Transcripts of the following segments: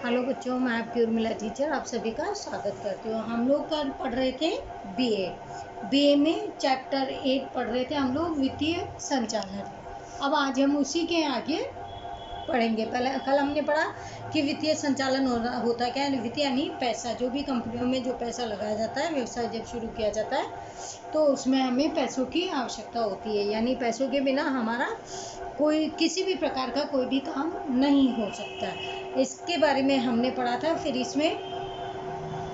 Hello बच्चों, मैं आपकी उर्मिला टीचर आप सभी का स्वागत करती हूँ। हम लोग कल पढ़ रहे थे बीए में चैप्टर 8 पढ़ रहे थे हम लोग, वित्तीय संचालन। अब आज हम उसी के आगे पढ़ेंगे। पहले कल हमने पढ़ा कि वित्तीय संचालन होता क्या है। वित्तीय यानी पैसा, जो भी कंपनियों में जो पैसा लगाया जाता है, व्यवसाय जब शुरू किया जाता है तो उसमें हमें पैसों की आवश्यकता होती है। यानी पैसों के बिना हमारा कोई किसी भी प्रकार का कोई भी काम नहीं हो सकता। इसके बारे में हमने पढ़ा था। फिर इसमें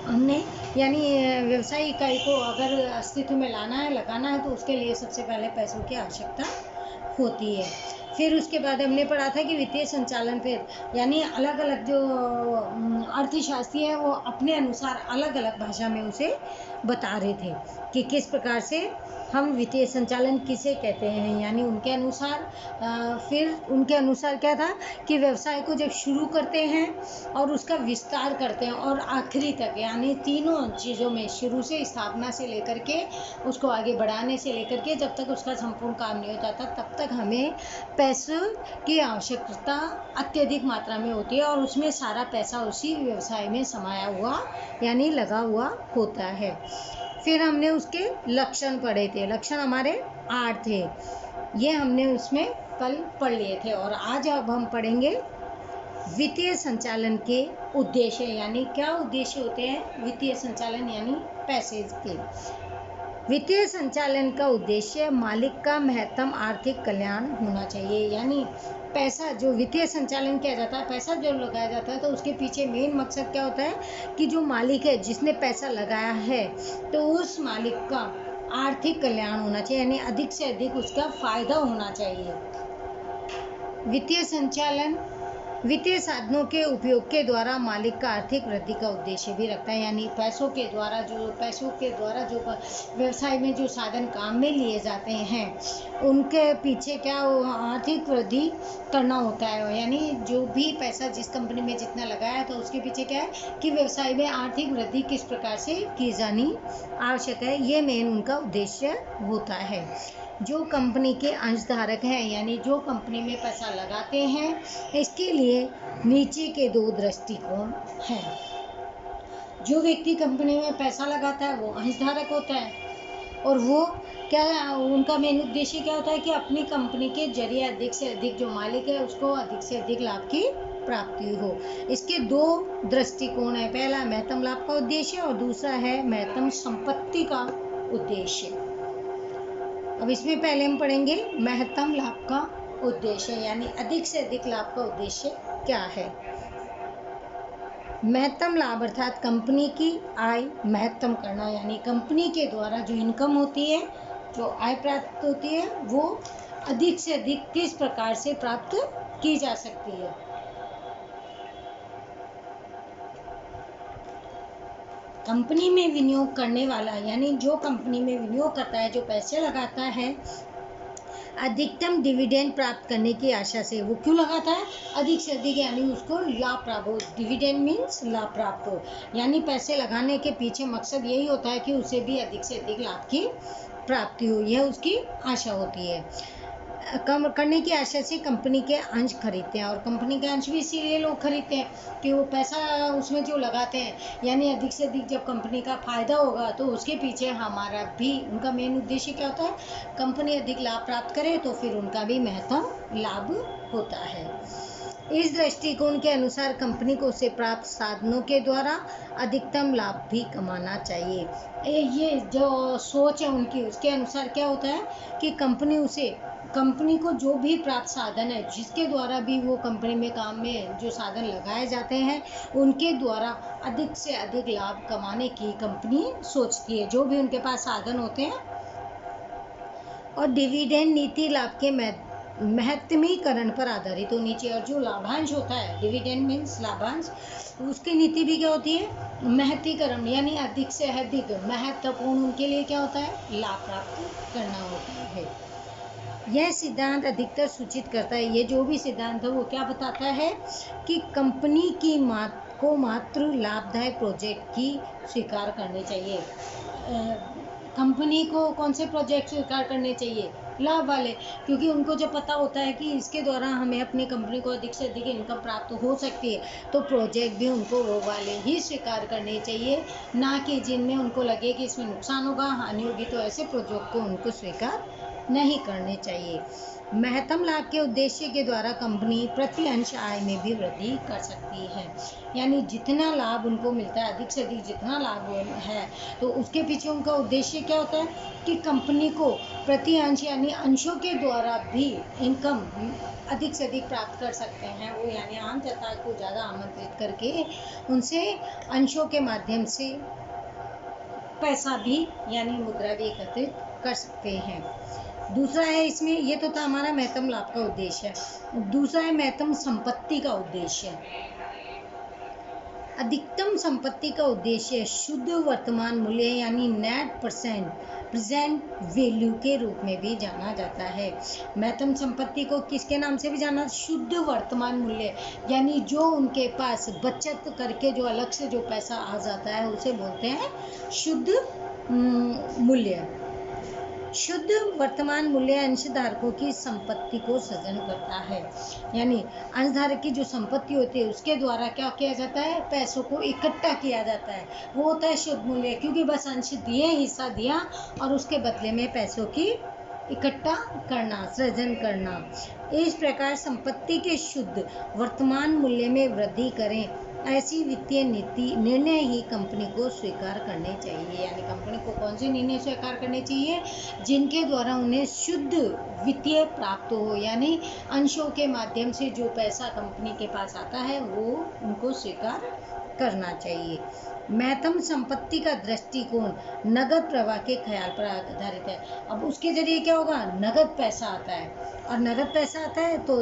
हमने यानी व्यवसाय इकाई को अगर अस्तित्व में लाना है, लगाना है, तो उसके लिए सबसे पहले पैसों की आवश्यकता होती है। फिर उसके बाद हमने पढ़ा था कि वित्तीय संचालन फिर यानी अलग अलग जो अर्थशास्त्री हैं वो अपने अनुसार अलग अलग भाषा में उसे बता रहे थे कि किस प्रकार से हम वित्तीय संचालन किसे कहते हैं। यानी उनके अनुसार फिर उनके अनुसार क्या था कि व्यवसाय को जब शुरू करते हैं और उसका विस्तार करते हैं और आखिरी तक, यानी तीनों चीज़ों में, शुरू से स्थापना से लेकर के उसको आगे बढ़ाने से लेकर के जब तक उसका संपूर्ण काम नहीं होता था, तब तक हमें पैसों की आवश्यकता अत्यधिक मात्रा में होती है और उसमें सारा पैसा उसी व्यवसाय में समाया हुआ यानी लगा हुआ होता है। फिर हमने उसके लक्षण पढ़े थे। लक्षण हमारे 8 थे, ये हमने उसमें कल पढ़ लिए थे। और आज अब हम पढ़ेंगे वित्तीय संचालन के उद्देश्य, यानी क्या उद्देश्य होते हैं वित्तीय संचालन यानी पैसे के। वित्तीय संचालन का उद्देश्य मालिक का महत्तम आर्थिक कल्याण होना चाहिए। यानी पैसा जो वित्तीय संचालन किया जाता है, पैसा जो लगाया जाता है, तो उसके पीछे मेन मकसद क्या होता है कि जो मालिक है, जिसने पैसा लगाया है, तो उस मालिक का आर्थिक कल्याण होना चाहिए, यानी अधिक से अधिक उसका फायदा होना चाहिए। वित्तीय संचालन वित्तीय साधनों के उपयोग के द्वारा मालिक का आर्थिक वृद्धि का उद्देश्य भी रखता है। यानी पैसों के द्वारा जो व्यवसाय में जो साधन काम में लिए जाते हैं, उनके पीछे क्या आर्थिक वृद्धि करना होता है। यानी जो भी पैसा जिस कंपनी में जितना लगाया है, तो उसके पीछे क्या है कि व्यवसाय में आर्थिक वृद्धि किस प्रकार से की जानी आवश्यक है, ये मेन उनका उद्देश्य होता है। जो कंपनी के अंशधारक हैं, यानी जो कंपनी में पैसा लगाते हैं, इसके लिए नीचे के 2 दृष्टिकोण हैं। जो व्यक्ति कंपनी में पैसा लगाता है वो अंशधारक होता है, और वो क्या उनका मेन उद्देश्य क्या होता है कि अपनी कंपनी के जरिए अधिक से अधिक जो मालिक है उसको अधिक से अधिक लाभ की प्राप्ति हो। इसके 2 दृष्टिकोण है। पहला महत्तम लाभ का उद्देश्य और दूसरा है महत्तम संपत्ति का उद्देश्य। अब इसमें पहले हम पढ़ेंगे महत्तम लाभ का उद्देश्य, यानी अधिक से अधिक लाभ का उद्देश्य क्या है। महत्तम लाभ अर्थात कंपनी की आय महत्तम करना, यानी कंपनी के द्वारा जो इनकम होती है, जो आय प्राप्त होती है, वो अधिक से अधिक किस प्रकार से प्राप्त की जा सकती है। कंपनी में विनियोग करने वाला, यानी जो कंपनी में विनियोग करता है, जो पैसे लगाता है, अधिकतम डिविडेंड प्राप्त करने की आशा से। वो क्यों लगाता है अधिक से अधिक, यानी उसको लाभ प्राप्त हो। डिविडेंड मीन्स लाभ प्राप्त हो, यानी पैसे लगाने के पीछे मकसद यही होता है कि उसे भी अधिक से अधिक लाभ की प्राप्ति हो, यह उसकी आशा होती है। कम करने की आशा से कंपनी के अंश खरीदते हैं, और कंपनी के अंश भी इसीलिए लोग खरीदते हैं कि वो पैसा उसमें जो लगाते हैं, यानी अधिक से अधिक जब कंपनी का फायदा होगा तो उसके पीछे हमारा भी, उनका मेन उद्देश्य क्या होता है, कंपनी अधिक लाभ प्राप्त करे तो फिर उनका भी महत्तम लाभ होता है। इस दृष्टिकोण के अनुसार कंपनी को उसे प्राप्त साधनों के द्वारा अधिकतम लाभ भी कमाना चाहिए। ये जो सोच है उनकी, उसके अनुसार क्या होता है कि कंपनी को जो भी प्राप्त साधन है, जिसके द्वारा भी वो कंपनी में काम में जो साधन लगाए जाते हैं, उनके द्वारा अधिक से अधिक लाभ कमाने की कंपनी सोचती है, जो भी उनके पास साधन होते हैं। और डिविडेंड नीति लाभ के महत्तमीकरण पर आधारित होनी चाहिए। और जो लाभांश होता है, डिविडेंड मीन्स लाभांश, उसकी नीति भी क्या होती है, महत्तीकरण, यानी अधिक से अधिक महत्वपूर्ण उनके लिए क्या होता है, लाभ प्राप्त करना होता है। यह सिद्धांत अधिकतर सूचित करता है, ये जो भी सिद्धांत है वो क्या बताता है कि कंपनी की को मात्र लाभदायक प्रोजेक्ट की स्वीकार करनी चाहिए। कंपनी को कौन से प्रोजेक्ट स्वीकार करने चाहिए, लाभ वाले, क्योंकि उनको जब पता होता है कि इसके द्वारा हमें अपनी कंपनी को अधिक से अधिक इनकम प्राप्त हो सकती है, तो प्रोजेक्ट भी उनको वो वाले ही स्वीकार करने चाहिए, ना कि जिनमें उनको लगे कि इसमें नुकसान होगा, हानि होगी, तो ऐसे प्रोजेक्ट को उनको स्वीकार नहीं करने चाहिए। महत्तम लाभ के उद्देश्य के द्वारा कंपनी प्रति अंश आय में भी वृद्धि कर सकती है। यानी जितना लाभ उनको मिलता है, अधिक से अधिक जितना लाभ है, तो उसके पीछे उनका उद्देश्य क्या होता है कि कंपनी को प्रति अंश यानी अंशों के द्वारा भी इनकम अधिक से अधिक प्राप्त कर सकते हैं वो, यानी आम जनता को ज़्यादा आमंत्रित करके उनसे अंशों के माध्यम से पैसा भी यानी मुद्रा भी एकत्रित कर सकते हैं। दूसरा है इसमें, ये तो था हमारा महत्तम लाभ का उद्देश्य। दूसरा है महत्तम संपत्ति का उद्देश्य। अधिकतम संपत्ति का उद्देश्य शुद्ध वर्तमान मूल्य यानी नेट प्रेजेंट वैल्यू के रूप में भी जाना जाता है। महत्तम संपत्ति को किसके नाम से भी जाना? शुद्ध वर्तमान मूल्य, यानी जो उनके पास बचत करके जो अलग से जो पैसा आ जाता है उसे बोलते हैं शुद्ध मूल्य। शुद्ध वर्तमान मूल्य अंशधारकों की संपत्ति को सृजन करता है, यानी अंशधारक की जो संपत्ति होती है उसके द्वारा क्या किया जाता है? पैसों को इकट्ठा किया जाता है, वो होता है शुद्ध मूल्य, क्योंकि बस अंश दिए, हिस्सा दिया और उसके बदले में पैसों की इकट्ठा करना, सृजन करना। इस प्रकार संपत्ति के शुद्ध वर्तमान मूल्य में वृद्धि करें, ऐसी वित्तीय नीति निर्णय ही कंपनी को स्वीकार करने चाहिए। यानी कंपनी को कौन से निर्णय स्वीकार करने चाहिए? जिनके द्वारा उन्हें शुद्ध वित्तीय प्राप्त हो, यानी अंशों के माध्यम से जो पैसा कंपनी के पास आता है वो उनको स्वीकार करना चाहिए। महत्तम संपत्ति का दृष्टिकोण नगद प्रवाह के ख्याल पर आधारित है। अब उसके जरिए क्या होगा? नगद पैसा आता है, और नगद पैसा आता है तो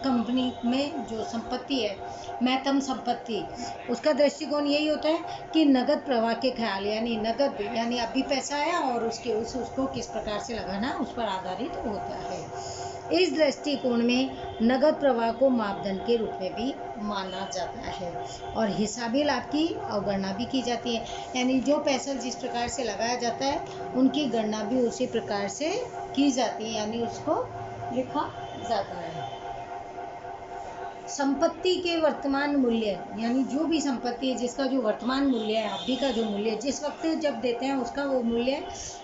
कंपनी में जो संपत्ति है, महत्तम संपत्ति, उसका दृष्टिकोण यही होता है कि नगद प्रवाह के ख्याल, यानी नगद यानी अभी पैसा आया और उसको किस प्रकार से लगाना उस पर आधारित होता है। इस दृष्टिकोण में नगद प्रवाह को मापदंड के रूप में भी माना जाता है और हिसाबी लाभ की अवगणना भी की जाती है, यानी जो पैसा जिस प्रकार से लगाया जाता है उनकी गणना भी उसी प्रकार से की जाती है, यानी उसको लिखा जाता है। संपत्ति के वर्तमान मूल्य, यानी जो भी संपत्ति है जिसका जो वर्तमान मूल्य है, अभी का जो मूल्य जिस वक्त जब देते हैं उसका वो मूल्य,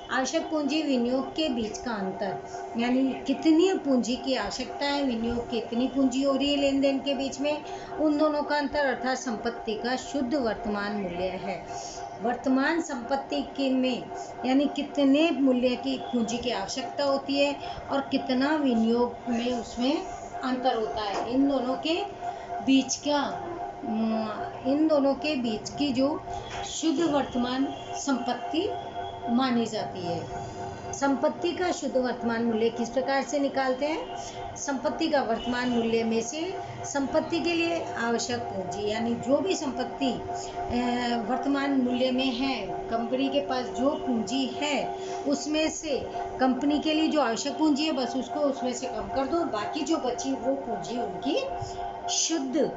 आवश्यक पूंजी विनियोग के बीच का अंतर, यानी कितनी पूंजी की आवश्यकता है, विनियोग कितनी पूंजी हो रही है लेन देन के बीच में, उन दोनों का अंतर अर्थात संपत्ति का शुद्ध वर्तमान मूल्य है। वर्तमान संपत्ति के में यानी कितने मूल्य की पूंजी की आवश्यकता होती है और कितना विनियोग में उसमें अंतर होता है, इन दोनों के बीच की जो शुद्ध वर्तमान संपत्ति मानी जाती है। संपत्ति का शुद्ध वर्तमान मूल्य किस प्रकार से निकालते हैं? संपत्ति का वर्तमान मूल्य में से संपत्ति के लिए आवश्यक पूंजी, यानी जो भी संपत्ति वर्तमान मूल्य में है, कंपनी के पास जो पूंजी है उसमें से कंपनी के लिए जो आवश्यक पूंजी है बस उसको उसमें से कम कर दो, बाकी जो बची वो पूंजी उनकी शुद्ध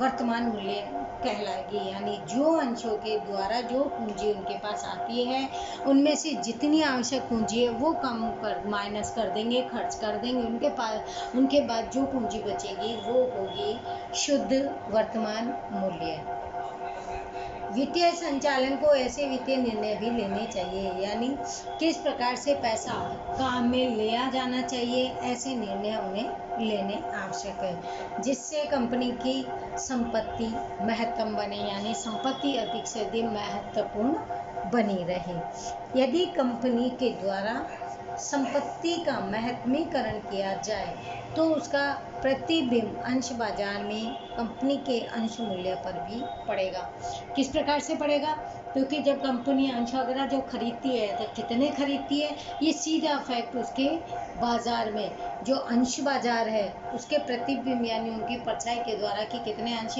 वर्तमान मूल्य कहलाएगी। यानी जो अंशों के द्वारा जो पूंजी उनके पास आती है उनमें से जितनी आवश्यक पूंजी है वो कम कर माइनस कर देंगे, खर्च कर देंगे, उनके बाद जो पूंजी बचेगी वो होगी शुद्ध वर्तमान मूल्य। वित्तीय संचालन को ऐसे वित्तीय निर्णय भी लेने चाहिए, यानी किस प्रकार से पैसा काम में लिया जाना चाहिए, ऐसे निर्णय उन्हें लेने आवश्यक है जिससे कंपनी की संपत्ति महत्तम बने, यानी संपत्ति अधिक से अधिक महत्वपूर्ण बनी रहे। यदि कंपनी के द्वारा संपत्ति का महत्मीकरण किया जाए तो उसका प्रतिबिंब अंश बाजार में कंपनी के अंश मूल्य पर भी पड़ेगा। किस प्रकार से पड़ेगा? क्योंकि जब कंपनी अंश वगैरह जो खरीदती है तो कितने खरीदती है, ये सीधा इफेक्ट उसके बाजार में जो अंश बाजार है उसके प्रतिबिंब यानी उनकी परछाई के द्वारा कि कितने अंश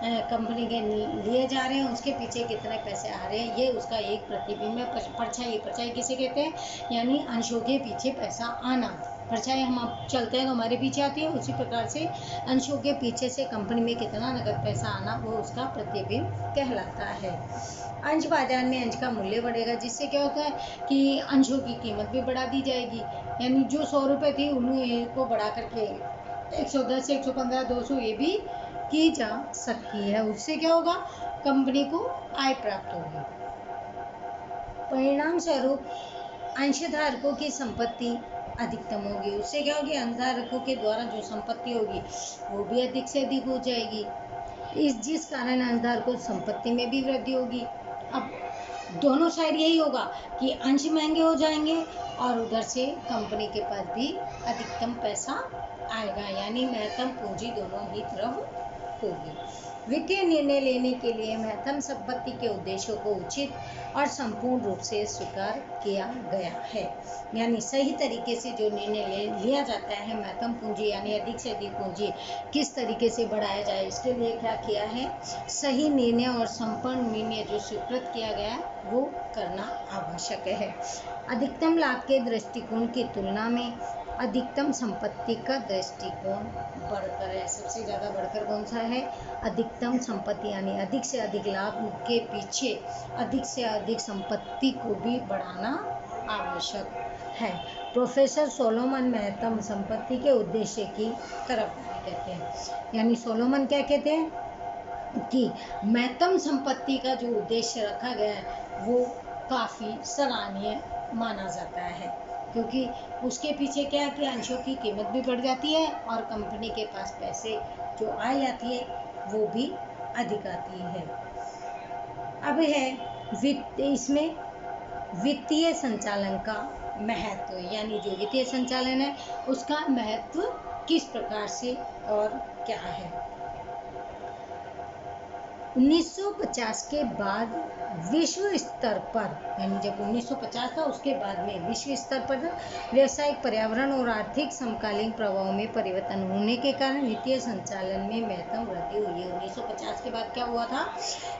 कंपनी के लिए जा रहे हैं, उसके पीछे कितने पैसे आ रहे हैं, ये उसका एक प्रतिबिंब है। परछाई किसे कहते हैं? यानी अंशों के पीछे पैसा आना, परछाई हम आप चलते हैं तो हमारे पीछे आती है, उसी प्रकार से अंशों के पीछे से कंपनी में कितना नकद पैसा आना वो उसका प्रतिबिंब कहलाता है। अंश बाजार में अंश का मूल्य बढ़ेगा, जिससे क्या होता है कि अंशों की कीमत भी बढ़ा दी जाएगी, यानी जो 100 रुपये थी उन्हीं को बढ़ा करके 110, 115, 200 ये भी की जा सकती है। उससे क्या होगा, कंपनी को आय प्राप्त होगी। परिणाम स्वरूप अंशधारकों की संपत्ति अधिकतम होगी। उससे क्या होगी, अंशधारकों के द्वारा जो संपत्ति होगी वो भी अधिक से अधिक हो जाएगी, जिस कारण अंशधारकों की संपत्ति में भी वृद्धि होगी। अब दोनों साइड यही होगा कि अंश महंगे हो जाएंगे और उधर से कंपनी के पास भी अधिकतम पैसा आएगा, यानी महत्तम पूंजी दोनों ही तरफ होगी। वित्तीय निर्णय लेने के लिए महत्तम संपत्ति के उद्देश्यों को उचित और संपूर्ण रूप से स्वीकार किया गया है, यानी सही तरीके से जो निर्णय लिया जाता है, महत्तम पूंजी यानी अधिक से अधिक पूंजी किस तरीके से बढ़ाया जाए, इसके लिए क्या किया है, सही निर्णय और संपूर्ण निर्णय जो स्वीकृत किया गया है वो करना आवश्यक है। अधिकतम लाभ के दृष्टिकोण की तुलना में अधिकतम संपत्ति का दृष्टिकोण बढ़कर है। सबसे ज़्यादा बढ़कर कौन सा है, अधिकतम संपत्ति, यानी अधिक से अधिक लाभ के पीछे अधिक से अधिक संपत्ति को भी बढ़ाना आवश्यक है। प्रोफेसर सोलोमन महत्तम संपत्ति के उद्देश्य की तरफदारी कहते हैं, यानी सोलोमन क्या कहते हैं कि महत्तम संपत्ति का जो उद्देश्य रखा गया है वो काफ़ी सराहनीय माना जाता है, क्योंकि उसके पीछे क्या है कि अंशों की कीमत भी बढ़ जाती है और कंपनी के पास पैसे जो आ जाती है वो भी अधिक आती है। अब है इसमें वित्तीय संचालन का महत्व, यानी जो वित्तीय संचालन है उसका महत्व किस प्रकार से और क्या है। 1950 के बाद विश्व स्तर पर, यानी जब 1950 था उसके बाद में विश्व स्तर पर व्यावसायिक पर्यावरण और आर्थिक समकालीन प्रभावों में परिवर्तन होने के कारण वित्तीय संचालन में महत्तम वृद्धि हुई है। 1950 के बाद क्या हुआ था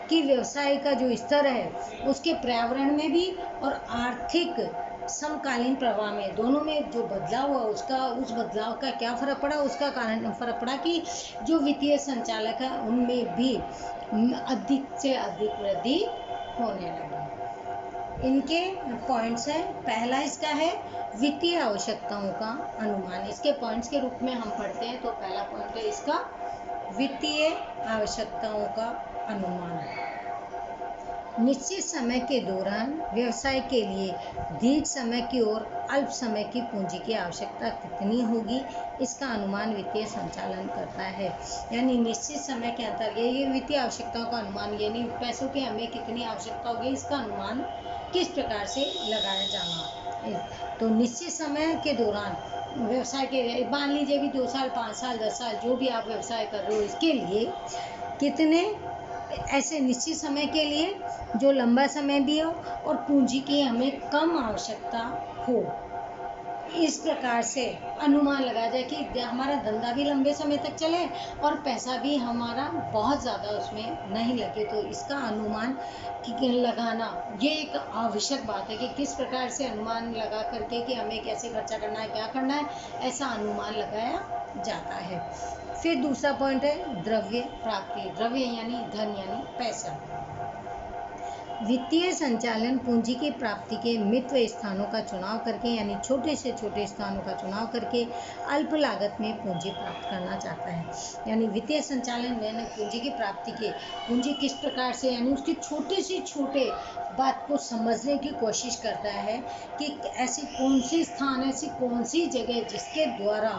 कि व्यवसाय का जो स्तर है उसके पर्यावरण में भी और आर्थिक समकालीन प्रभाव में, दोनों में जो बदलाव हुआ उस बदलाव का क्या फर्क पड़ा, उसका कारण फर्क पड़ा कि जो वित्तीय संचालक है उनमें भी अधिक से अधिक वृद्धि होने लगी। इनके पॉइंट्स हैं, पहला इसका है वित्तीय आवश्यकताओं का अनुमान। इसके पॉइंट्स के रूप में हम पढ़ते हैं तो पहला पॉइंट है इसका वित्तीय आवश्यकताओं का अनुमान। निश्चित समय के दौरान व्यवसाय के लिए दीर्घ समय की और अल्प समय की पूंजी की आवश्यकता कितनी होगी, इसका अनुमान वित्तीय संचालन करता है। यानी निश्चित समय के अंतर ये वित्तीय आवश्यकताओं का अनुमान, यानी पैसों की हमें कितनी आवश्यकता होगी इसका अनुमान किस प्रकार से लगाया जाना। तो निश्चित समय के दौरान व्यवसाय के, मान लीजिए भी 2 साल, 5 साल, 10 साल जो भी आप व्यवसाय कर रहे हो, इसके लिए कितने ऐसे निश्चित समय के लिए जो लंबा समय भी हो और पूंजी की हमें कम आवश्यकता हो, इस प्रकार से अनुमान लगाया जाए कि हमारा धंधा भी लंबे समय तक चले और पैसा भी हमारा बहुत ज़्यादा उसमें नहीं लगे। तो इसका अनुमान लगाना ये एक आवश्यक बात है कि किस प्रकार से अनुमान लगा करके कि हमें कैसे खर्चा करना है, क्या करना है, ऐसा अनुमान लगाया जाता है। फिर दूसरा पॉइंट है द्रव्य प्राप्ति। द्रव्य यानी धन यानी पैसा। वित्तीय संचालन पूंजी की प्राप्ति के मित्र स्थानों का चुनाव करके, यानी छोटे से छोटे स्थानों का चुनाव करके अल्प लागत में पूंजी प्राप्त करना चाहता है। यानी वित्तीय संचालन में पूंजी की प्राप्ति के, पूंजी किस प्रकार से, यानी उसके छोटे से छोटे बात को समझने की कोशिश करता है कि ऐसी कौन सी स्थान, ऐसी कौन सी जगह जिसके द्वारा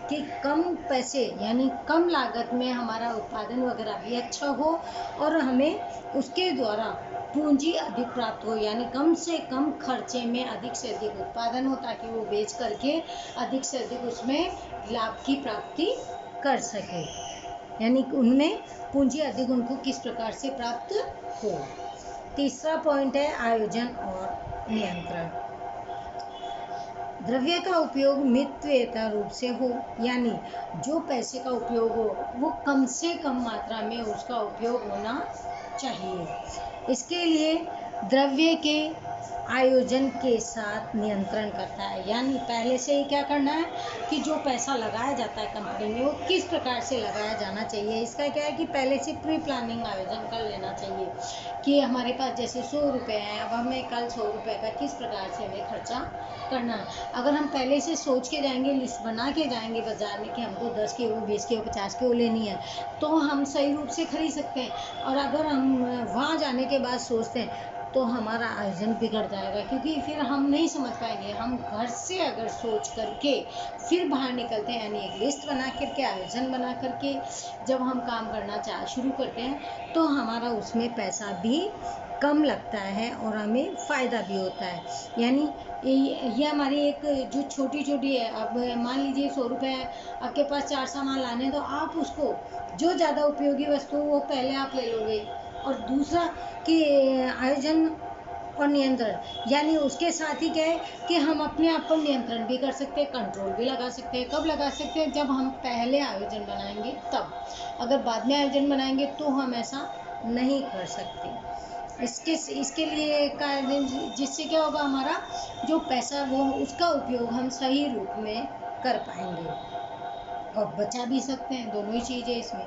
कि कम पैसे यानी कम लागत में हमारा उत्पादन वगैरह भी अच्छा हो और हमें उसके द्वारा पूंजी अधिक प्राप्त हो, यानी कम से कम खर्चे में अधिक से अधिक उत्पादन हो ताकि वो बेच करके अधिक से अधिक उसमें लाभ की प्राप्ति कर सके, यानी उनमें पूंजी अधिक उनको किस प्रकार से प्राप्त हो। तीसरा पॉइंट है आयोजन और नियंत्रण। द्रव्य का उपयोग मितव्ययिता रूप से हो, यानी जो पैसे का उपयोग हो वो कम से कम मात्रा में उसका उपयोग होना चाहिए। इसके लिए द्रव्य के आयोजन के साथ नियंत्रण करता है। यानी पहले से ही क्या करना है कि जो पैसा लगाया जाता है कंपनी में वो किस प्रकार से लगाया जाना चाहिए। इसका क्या है कि पहले से प्री प्लानिंग आयोजन कर लेना चाहिए कि हमारे पास जैसे 100 रुपये हैं, अब हमें कल 100 रुपये का किस प्रकार से हमें खर्चा करना है। अगर हम पहले से सोच के जाएंगे, लिस्ट बना के जाएंगे बाज़ार में कि हमको 10 किलो 20 किलो 50 किलो लेनी है, तो हम सही रूप से खरीद सकते हैं। और अगर हम वहाँ जाने के बाद सोचते हैं तो हमारा आयोजन बिगड़ जाएगा, क्योंकि फिर हम नहीं समझ पाएंगे। हम घर से अगर सोच करके फिर बाहर निकलते हैं, यानी एक लिस्ट बना करके आयोजन बना करके जब हम काम करना शुरू करते हैं तो हमारा उसमें पैसा भी कम लगता है और हमें फ़ायदा भी होता है। यानी ये हमारी एक जो छोटी छोटी है। अब मान लीजिए 100 रुपये आपके पास 4 सामान लाने, तो आप उसको जो ज़्यादा उपयोगी वस्तु वो पहले आप ले लोगे। और दूसरा कि आयोजन और नियंत्रण, यानी उसके साथ ही क्या है कि हम अपने आप पर नियंत्रण भी कर सकते हैं, कंट्रोल भी लगा सकते हैं। कब लगा सकते हैं? जब हम पहले आयोजन बनाएंगे तब। अगर बाद में आयोजन बनाएंगे तो हम ऐसा नहीं कर सकते। इसके लिए कारण जिससे क्या होगा, हमारा जो पैसा वो उसका उपयोग हम सही रूप में कर पाएंगे और बचा भी सकते हैं। दोनों ही चीज़ें इसमें।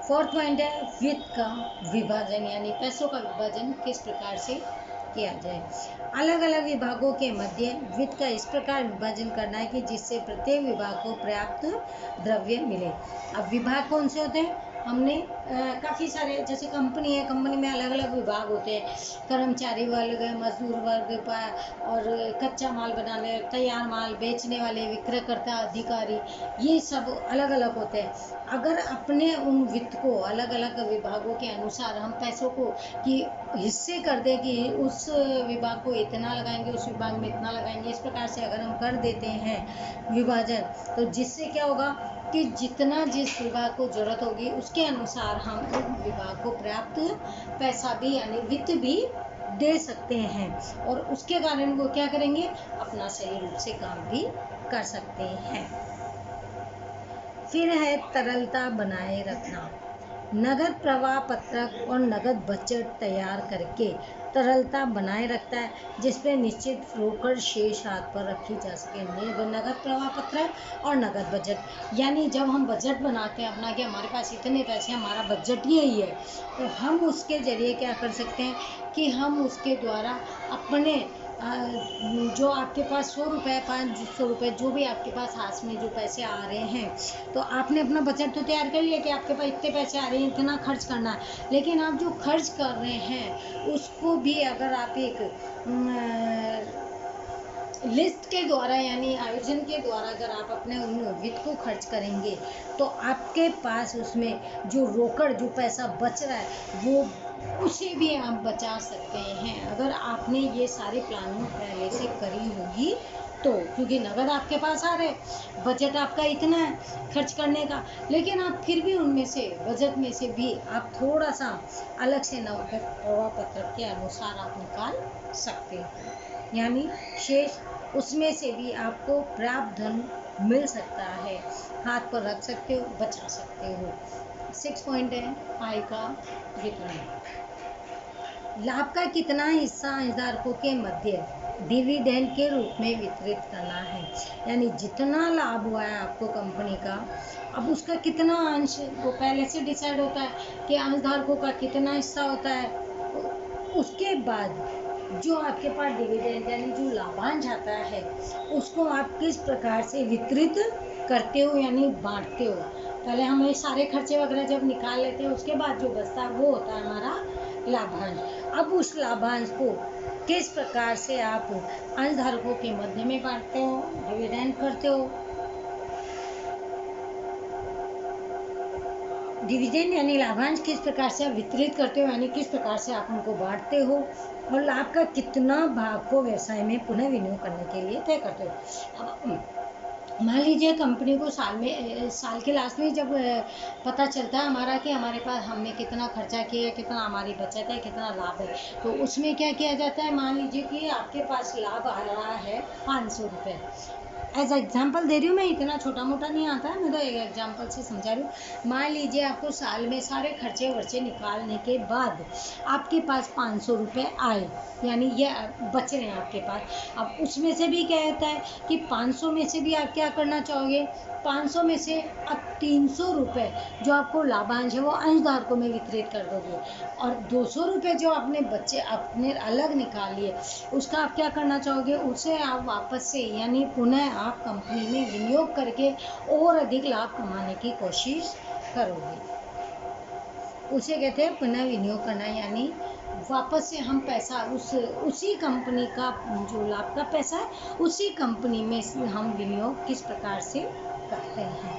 4th पॉइंट है वित्त का विभाजन, यानी पैसों का विभाजन किस प्रकार से किया जाए। अलग अलग विभागों के मध्य वित्त का इस प्रकार विभाजन करना है कि जिससे प्रत्येक विभाग को पर्याप्त द्रव्य मिले। अब विभाग कौन से होते हैं? हमने काफ़ी सारे, जैसे कंपनी है, कंपनी में अलग अलग विभाग होते हैं। कर्मचारी वर्ग, मजदूर वर्ग और कच्चा माल बनाने, तैयार माल बेचने वाले, विक्रयकर्ता, अधिकारी, ये सब अलग अलग होते हैं। अगर अपने उन वित्त को अलग अलग विभागों के अनुसार हम पैसों को कि हिस्से कर दें कि उस विभाग को इतना लगाएंगे, उस विभाग में इतना लगाएंगे, इस प्रकार से अगर हम कर देते हैं विभाजन, तो जिससे क्या होगा कि जितना जिस विभाग को जरूरत होगी उसके अनुसार हम उन विभाग को पर्याप्त पैसा भी यानी वित्त भी दे सकते हैं और उसके कारण वो क्या करेंगे, अपना सही रूप से काम भी कर सकते हैं। फिर है तरलता बनाए रखना। नगद प्रवाह पत्रक और नगद बजट तैयार करके तरलता बनाए रखता है, जिसमें निश्चित रोकड़ शेष हाथ पर रखी जा सके। नगद प्रवाह पत्रक और नगद बजट, यानी जब हम बजट बनाते हैं अपना कि हमारे पास इतने पैसे, हमारा बजट यही है, तो हम उसके जरिए क्या कर सकते हैं कि हम उसके द्वारा अपने जो आपके पास 100 रुपये 500 रुपये जो भी आपके पास हाथ में जो पैसे आ रहे हैं, तो आपने अपना बजट तो तैयार कर लिया कि आपके पास इतने पैसे आ रहे हैं, इतना खर्च करना है। लेकिन आप जो खर्च कर रहे हैं उसको भी अगर आप एक लिस्ट के द्वारा यानी आयोजन के द्वारा अगर आप अपने उन वित्त को खर्च करेंगे तो आपके पास उसमें जो रोकड़ जो पैसा बच रहा है वो उसे भी आप बचा सकते हैं, अगर आपने ये सारी प्लानिंग पहले से करी होगी तो। क्योंकि नगद आपके पास आ रहे, बजट आपका इतना है खर्च करने का, लेकिन आप फिर भी उनमें से बजट में से भी आप थोड़ा सा अलग से नगद प्रवाह पत्रक के अनुसार आप निकाल सकते हैं, यानी शेष उसमें से भी आपको पर्याप्त धन मिल सकता है, हाथ पर रख सकते हो, बचा सकते हो। 6 पॉइंट है आय का वितरण। लाभ का कितना हिस्सा अंशधारकों के मध्य डिविडेंड के रूप में वितरित करना है, यानी जितना लाभ हुआ है आपको कंपनी का, अब उसका कितना अंश वो पहले से डिसाइड होता है कि अंशधारकों का कितना हिस्सा होता है। उसके बाद जो आपके पास डिविडेंड यानी जो लाभांश आता है उसको आप किस प्रकार से वितरित करते हो यानी बांटते हो। पहले हम ये सारे खर्चे वगैरह जब निकाल लेते हैं उसके बाद जो बचता है वो होता है हमारा लाभांश। अब उस लाभांश को किस प्रकार से आप अंशधारकों के मध्य में बांटते हो, डिविडेंड करते हो। डिविडेंड यानी लाभांश किस प्रकार से आप वितरित करते हो, यानी किस प्रकार से आप उनको बांटते हो, और लाभ का कितना भाग को व्यवसाय में पुनः विनियोग करने के लिए तय करते हो। अब मान लीजिए कंपनी को साल के लास्ट में जब पता चलता है हमारा कि हमारे पास हमने कितना खर्चा किया है, कितना हमारी बचत है, कितना लाभ है, तो उसमें क्या किया जाता है। मान लीजिए कि आपके पास लाभ आ रहा है 500 रुपये, एज एग्जाम्पल दे रही हूँ मैं, इतना छोटा मोटा नहीं आता है, मैं तो एक एग्जाम्पल से समझा रही हूँ। मान लीजिए आपको साल में सारे खर्चे वर्चे निकालने के बाद आपके पास 500 रुपये आए, यानी ये बच रहे हैं आपके पास। अब उसमें से भी क्या होता है कि 500 में से भी आप क्या करना चाहोगे, 500 में से अब 300 रुपये जो आपको लाभांश है वो अंशधारकों में वितरित कर दोगे, और 200 रुपये जो आपने बच्चे अपने अलग निकाल लिए उसका आप क्या करना चाहोगे, उसे आप वापस से यानी पुनः आप कंपनी में विनियोग करके और अधिक लाभ कमाने की कोशिश करोगे। उसे कहते हैं पुनः विनियोग करना, यानी वापस से हम पैसा उसी कंपनी का जो लाभ का पैसा है उसी कंपनी में हम विनियोग किस प्रकार से करते हैं।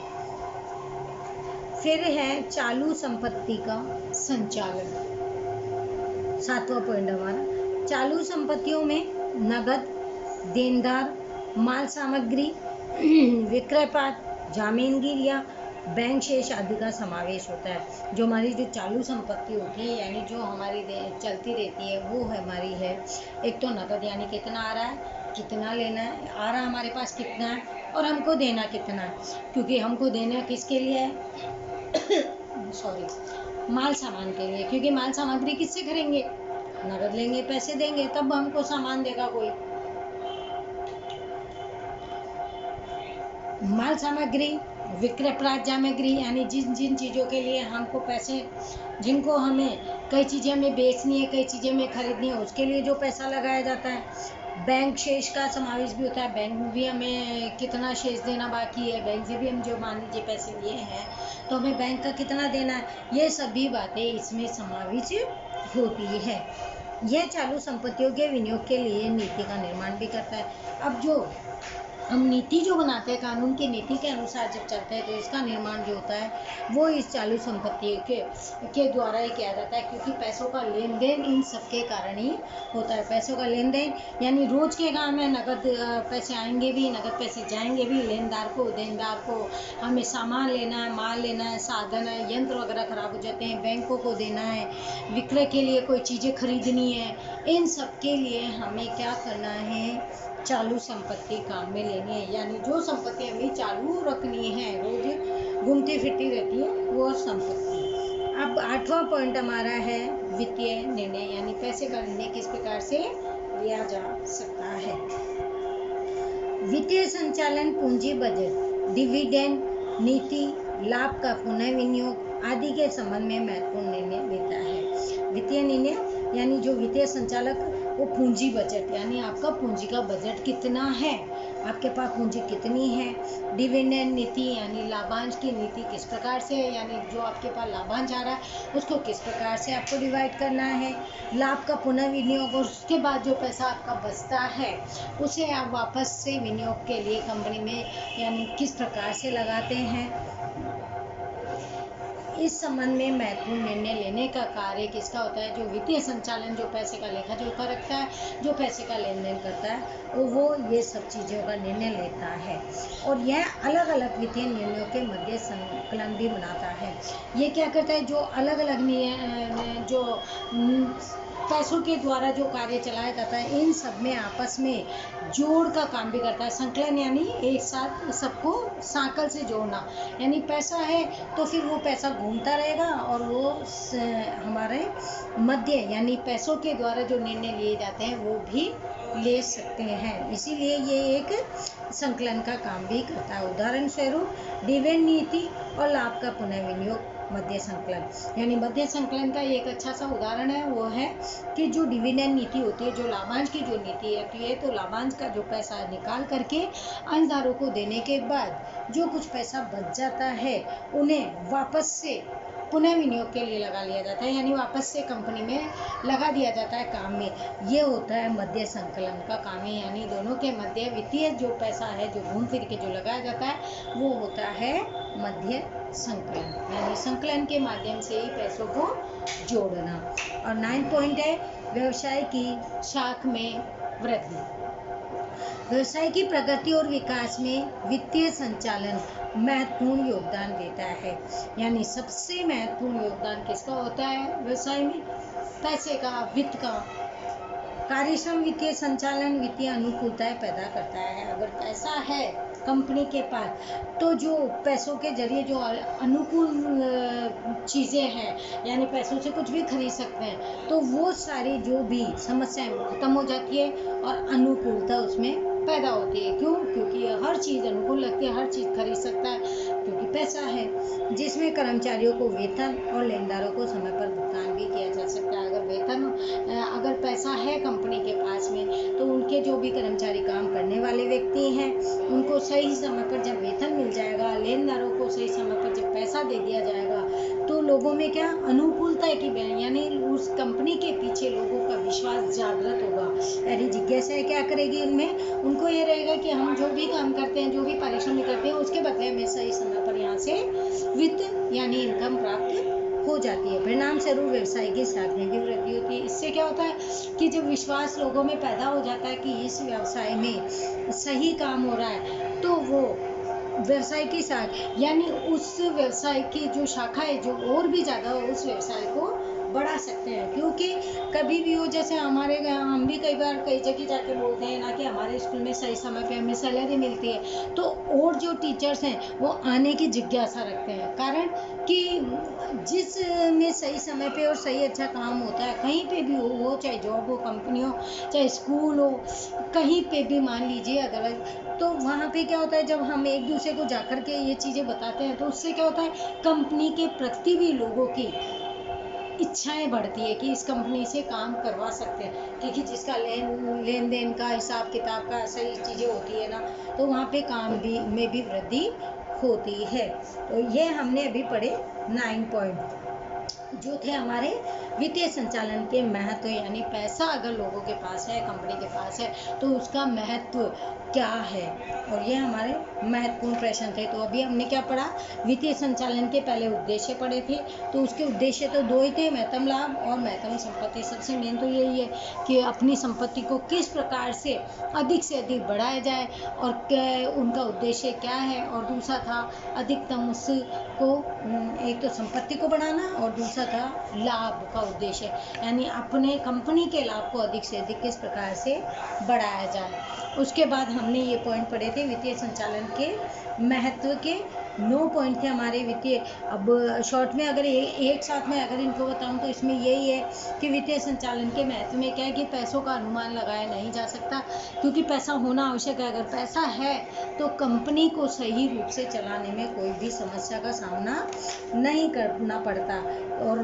फिर है चालू संपत्ति का संचालन, 7वां पॉइंट हमारा। चालू संपत्तियों में नगद, देनदार, माल सामग्री, विक्रयपात, जामीनगिरियां, बैंक शेष आदि का समावेश होता है। जो हमारी जो चालू संपत्ति होती है यानी जो हमारी चलती रहती है वो हमारी है, एक तो नगद यानी कितना आ रहा है, कितना लेना है, आ रहा हमारे पास कितना है, और हमको देना कितना है, क्योंकि हमको देना किसके लिए है सॉरी माल सामान के लिए, क्योंकि माल सामग्री किससे करेंगे, नगद लेंगे, पैसे देंगे तब हमको सामान देगा कोई। माल सामग्री, विक्रयप्राप्त सामग्री यानी जिन चीज़ों के लिए हमको पैसे, जिनको हमें कई चीज़ें हमें बेचनी है, कई चीज़ें हमें खरीदनी है, उसके लिए जो पैसा लगाया जाता है। बैंक शेष का समावेश भी होता है, बैंक में भी हमें कितना शेष देना बाकी है, बैंक से भी हम जो मान लीजिए पैसे लिए हैं तो हमें बैंक का कितना देना है, ये सभी बातें इसमें समावेश होती है। यह चालू संपत्तियों के विनियोग के लिए नीति का निर्माण भी करता है। अब जो हम नीति जो बनाते हैं, कानून की नीति के अनुसार जब चलते हैं तो इसका निर्माण जो होता है वो इस चालू संपत्ति के द्वारा ही किया जाता है, क्योंकि पैसों का लेन देन इन सब के कारण ही होता है। पैसों का लेन देन यानी रोज के काम में नगद पैसे आएंगे भी, नगद पैसे जाएंगे भी, लेनदार को देनदार को हमें सामान लेना है, माल लेना है, साधन है, यंत्र वगैरह खराब हो जाते हैं, बैंकों को देना है, विक्रय के लिए कोई चीज़ें खरीदनी है, इन सब के लिए हमें क्या करना है, चालू संपत्ति काम में लेनी है, यानी जो संपत्ति हमें चालू रखनी है, रोज घूमती फिरती रहती है वो संपत्ति। अब 8वां पॉइंट हमारा है वित्तीय निर्णय, यानी पैसे का निर्णय किस प्रकार से लिया जा सकता है। वित्तीय संचालन पूंजी बजट, डिविडेंड नीति, लाभ का पुनः विनियोग आदि के संबंध में महत्वपूर्ण निर्णय लेता है। वित्तीय निर्णय यानी जो वित्तीय संचालक वो पूंजी बजट यानी आपका पूंजी का बजट कितना है, आपके पास पूंजी कितनी है। डिविडेंड नीति यानी लाभांश की नीति किस प्रकार से है, यानी जो आपके पास लाभांश आ रहा है उसको किस प्रकार से आपको डिवाइड करना है। लाभ का पुनः विनियोग, और उसके बाद जो पैसा आपका बचता है उसे आप वापस से विनियोग के लिए कंपनी में यानी किस प्रकार से लगाते हैं। इस संबंध में महत्वपूर्ण निर्णय लेने का कार्य किसका होता है, जो वित्तीय संचालन, जो पैसे का लेखा जोखा रखता है, जो पैसे का लेन देन करता है वो ये सब चीज़ों का निर्णय लेता है, और यह अलग अलग वित्तीय निर्णयों के मध्य संकलन भी बनाता है। ये क्या करता है, जो अलग अलग जो पैसों के द्वारा जो कार्य चलाया जाता है इन सब में आपस में जोड़ का काम भी करता है। संकलन यानी एक साथ सबको सांकल से जोड़ना, यानी पैसा है तो फिर वो पैसा घूमता रहेगा और वो हमारे मध्य यानी पैसों के द्वारा जो निर्णय लिए जाते हैं वो भी ले सकते हैं, इसीलिए ये एक संकलन का काम भी करता है। उदाहरण स्वरूप डिविडेंड नीति और लाभ का पुनः विनियोग मध्य संकलन, यानी मध्य संकलन का एक अच्छा सा उदाहरण है वो है कि जो डिविडेंड नीति होती है, जो लाभांश की जो नीति होती है, तो लाभांश का जो पैसा निकाल करके अंशधारकों को देने के बाद जो कुछ पैसा बच जाता है उन्हें वापस से पुनः विनियोग के लिए लगा लिया जाता है, यानी वापस से कंपनी में लगा दिया जाता है काम में। ये होता है मध्य संकलन का काम है, यानी दोनों के मध्य वित्तीय जो पैसा है जो घूम फिर के जो लगाया जाता है वो होता है मध्य संकलन, यानी संकलन के माध्यम से ही पैसों को जोड़ना। और 9 पॉइंट है व्यवसाय की शाख में वृद्धि। व्यवसाय की प्रगति और विकास में वित्तीय संचालन महत्वपूर्ण योगदान देता है, यानी सबसे महत्वपूर्ण योगदान किसका होता है व्यवसाय में, पैसे का, वित्त का। कार्यक्षम वित्तीय संचालन वित्तीय अनुकूलताएं पैदा करता है। अगर पैसा है कंपनी के पास, तो जो पैसों के जरिए जो अनुकूल चीज़ें हैं, यानी पैसों से कुछ भी खरीद सकते हैं, तो वो सारी जो भी समस्याएं खत्म हो जाती है और अनुकूलता उसमें पैदा होती है। क्यों? क्योंकि हर चीज़ अनुकूल लगती है, हर चीज़ खरीद सकता है क्योंकि पैसा है, जिसमें कर्मचारियों को वेतन और लेनदारों को समय पर भुगतान भी किया जा सकता है। अगर पैसा है कंपनी के पास में, तो उनके जो भी कर्मचारी काम करने वाले व्यक्ति हैं, उनको सही समय पर जब वेतन मिल जाएगा, लेनदारों को सही समय पर जब पैसा दे दिया जाएगा, तो लोगों में क्या अनुकूलता की यानी उस कंपनी के पीछे लोगों का विश्वास जागृत होगा। यानी जिज्ञासा क्या करेगी उनमें, उनको ये रहेगा कि हम जो भी काम करते हैं, जो भी पारिश्रमिक करते हैं, उसके बदले में सही समय पर यहाँ से वित्त यानी इनकम प्राप्त हो जाती है। परिणाम स्वरूप व्यवसाय की साख में भी वृद्धि होती है। इससे क्या होता है कि जब विश्वास लोगों में पैदा हो जाता है कि इस व्यवसाय में सही काम हो रहा है, तो वो व्यवसाय की साख यानी उस व्यवसाय की जो शाखा है, जो और भी ज़्यादा उस व्यवसाय को बढ़ा सकते हैं। क्योंकि कभी भी हो, जैसे हम भी कई बार कई जगह जाके बोलते हैं ना कि हमारे स्कूल में सही समय पे हमें सैलरी मिलती है, तो और जो टीचर्स हैं वो आने की जिज्ञासा रखते हैं। कारण कि जिस में सही समय पे और सही अच्छा काम होता है, कहीं पे भी हो, चाहे जॉब हो, कंपनी हो, चाहे स्कूल हो, कहीं पे भी मान लीजिए अदरवाइज, तो वहाँ पे क्या होता है, जब हम एक दूसरे को जाकर के ये चीज़ें बताते हैं, तो उससे क्या होता है, कंपनी के प्रति भी लोगों की इच्छाएं बढ़ती है कि इस कंपनी से काम करवा सकते हैं, क्योंकि जिसका लेन देन का हिसाब किताब का सही चीज़ें होती है ना, तो वहाँ पे काम भी में भी वृद्धि होती है। तो ये हमने अभी पढ़े 9 पॉइंट जो थे हमारे वित्तीय संचालन के महत्व, यानी पैसा अगर लोगों के पास है, कंपनी के पास है, तो उसका महत्व क्या है, और ये हमारे महत्वपूर्ण प्रश्न थे। तो अभी हमने क्या पढ़ा, वित्तीय संचालन के पहले उद्देश्य पढ़े थे। तो उसके उद्देश्य तो 2 ही थे, महत्तम लाभ और महत्तम संपत्ति। सबसे मेन तो यही है कि अपनी संपत्ति को किस प्रकार से अधिक बढ़ाया जाए और उनका उद्देश्य क्या है, और दूसरा था अधिकतम उसको, एक तो संपत्ति को बढ़ाना और दूसरा था लाभ का उद्देश्य, यानी अपने कंपनी के लाभ को अधिक से अधिक किस प्रकार से बढ़ाया जाए। उसके बाद हमने ये पॉइंट पढ़े थे वित्तीय संचालन के महत्व के 9 पॉइंट थे हमारे वित्तीय। अब शॉर्ट में अगर एक साथ में अगर इनको बताऊं तो इसमें यही है कि वित्तीय संचालन के महत्व में क्या है कि पैसों का अनुमान लगाया नहीं जा सकता, क्योंकि पैसा होना आवश्यक है। अगर पैसा है तो कंपनी को सही रूप से चलाने में कोई भी समस्या का सामना नहीं करना पड़ता और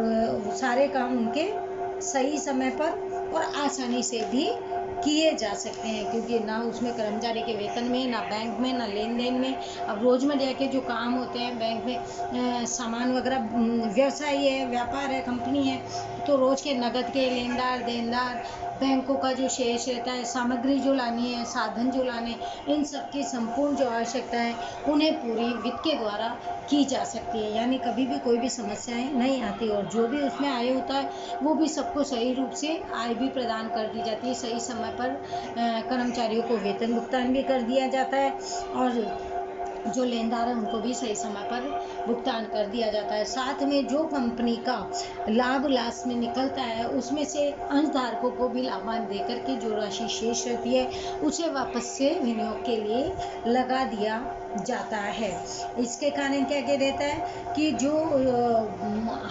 सारे काम उनके सही समय पर और आसानी से भी किए जा सकते हैं, क्योंकि ना उसमें कर्मचारी के वेतन में, ना बैंक में, ना लेन देन में। अब रोजमर्रा के जो काम होते हैं बैंक में, सामान वगैरह, व्यवसाय है, व्यापार है, कंपनी है, तो रोज के नगद के लेनदार देनदार, बैंकों का जो शेष रहता है, सामग्री जो लानी है, साधन जो लाने, इन सब की संपूर्ण जो आवश्यकता है उन्हें पूरी वित्त के द्वारा की जा सकती है, यानी कभी भी कोई भी समस्याएं नहीं आती, और जो भी उसमें आय होता है वो भी सबको सही रूप से आय भी प्रदान कर दी जाती है। सही समय पर कर्मचारियों को वेतन भुगतान भी कर दिया जाता है और जो लेनदार है उनको भी सही समय पर भुगतान कर दिया जाता है। साथ में जो कंपनी का लाभ लास्ट में निकलता है उसमें से अंशधारकों को भी लाभांश देकर के जो राशि शेष रहती है उसे वापस से विनियोग के लिए लगा दिया जाता है। इसके कारण क्या क्या रहता है कि जो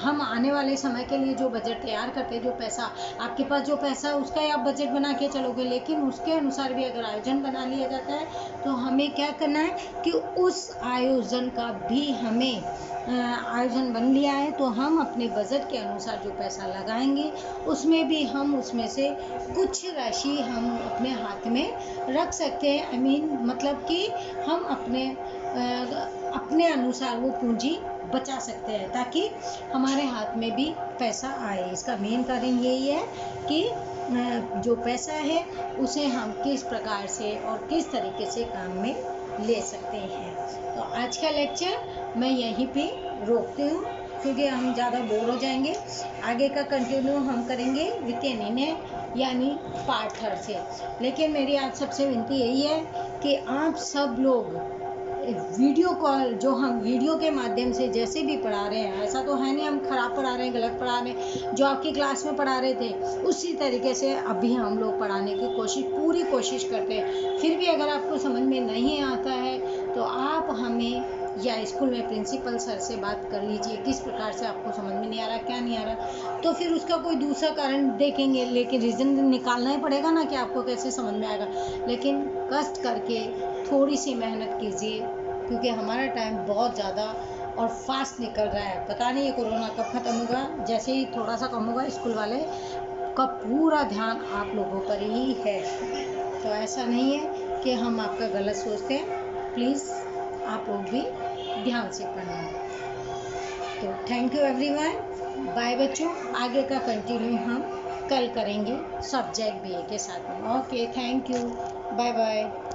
हम आने वाले समय के लिए जो बजट तैयार करते हैं, जो पैसा आपके पास जो पैसा उसका आप बजट बना के चलोगे, लेकिन उसके अनुसार भी अगर आयोजन बना लिया जाता है तो हमें क्या करना है कि उस आयोजन का भी हमें आयोजन बन लिया है तो हम अपने बजट के अनुसार जो पैसा लगाएंगे उसमें भी हम उसमें से कुछ राशि हम अपने हाथ में रख सकते हैं। मतलब कि हम अपने अनुसार वो पूंजी बचा सकते हैं ताकि हमारे हाथ में भी पैसा आए। इसका मेन कारण यही है कि जो पैसा है उसे हम किस प्रकार से और किस तरीके से काम में ले सकते हैं। तो आज का लेक्चर मैं यहीं पे रोकती हूँ क्योंकि हम ज़्यादा बोर हो जाएंगे। आगे का कंटिन्यू हम करेंगे वित्तीय निर्णय यानी पार्ट 3 से। लेकिन मेरी आप सबसे विनती यही है कि आप सब लोग वीडियो कॉल जो हम वीडियो के माध्यम से जैसे भी पढ़ा रहे हैं, ऐसा तो है नहीं हम खराब पढ़ा रहे हैं, गलत पढ़ा रहे हैं, जो आपकी क्लास में पढ़ा रहे थे उसी तरीके से अभी हम लोग पढ़ाने की पूरी कोशिश करते हैं। फिर भी अगर आपको समझ में नहीं आता है तो आप हमें या स्कूल में प्रिंसिपल सर से बात कर लीजिए किस प्रकार से आपको समझ में नहीं आ रहा, क्या नहीं आ रहा, तो फिर उसका कोई दूसरा कारण देखेंगे, लेकिन रीज़न निकालना ही पड़ेगा ना कि आपको कैसे समझ में आएगा। लेकिन कष्ट करके थोड़ी सी मेहनत कीजिए, क्योंकि हमारा टाइम बहुत ज़्यादा और फास्ट निकल रहा है। पता नहीं ये कोरोना कब ख़त्म होगा। जैसे ही थोड़ा सा कम होगा, स्कूल वाले का पूरा ध्यान आप लोगों पर ही है। तो ऐसा नहीं है कि हम आपका गलत सोचते हैं, प्लीज़ आप लोग भी ध्यान से पढ़ना। तो थैंक यू एवरीवन, बाय बच्चों। आगे का कंटिन्यू हम कल करेंगे सब्जेक्ट बीए के साथ में। Okay, thank you, bye bye.